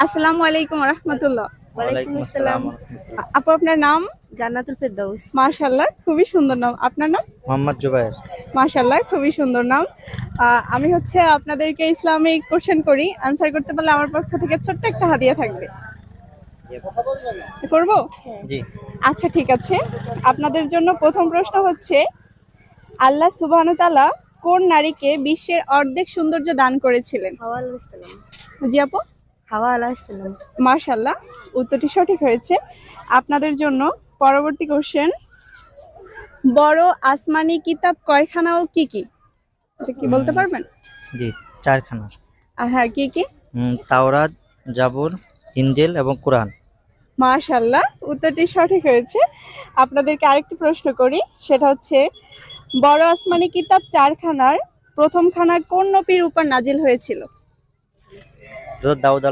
আসসালামু আলাইকুম রাহমাতুল্লাহ। ওয়ালাইকুম আসসালাম। আপু আপনার নাম? জান্নাতুল ফেরদৌস। মাশাআল্লাহ, খুবই সুন্দর নাম। আপনার নাম? মোহাম্মদ জুবায়ের। মাশাআল্লাহ, খুবই সুন্দর নাম। আমি হচ্ছে আপনাদেরকে ইসলামিক কোশ্চেন করি, আনসার করতে পারলে আমার পক্ষ থেকে ছোট্ট একটা হাদিয়া থাকবে। করব? জি। আচ্ছা ঠিক আছে। আপনাদের জন্য প্রথম প্রশ্ন হচ্ছে, আল্লাহ সুবহানাহু ওয়া তাআলা কোন নারীকে বিশ্বের অর্ধেক সৌন্দর্য দান করেছিলেন? হাওয়া আলাইহিস সালাম। জি আপু? হাওয়া আলাইহিস সালাম। মাশাআল্লাহ, উত্তরটি সঠিক হয়েছে। আপনাদের জন্য পরবর্তী কোশ্চেন, বড় আসমানি কিতাব কয়খানা ও কি কি? এটা কি বলতে পারবেন? জি, 4খানা। হ্যাঁ, কি কি? তাওরাত, জাবুর, ইনজিল এবং কোরআন। মাশাআল্লাহ, উত্তরটি সঠিক হয়েছে। আপনাদেরকে আরেকটি প্রশ্ন করি, সেটা হচ্ছে, বড় আসমানি কিতাব 4খানার প্রথম খানা কোন নবীর উপর নাজিল হয়েছিল? দাউদ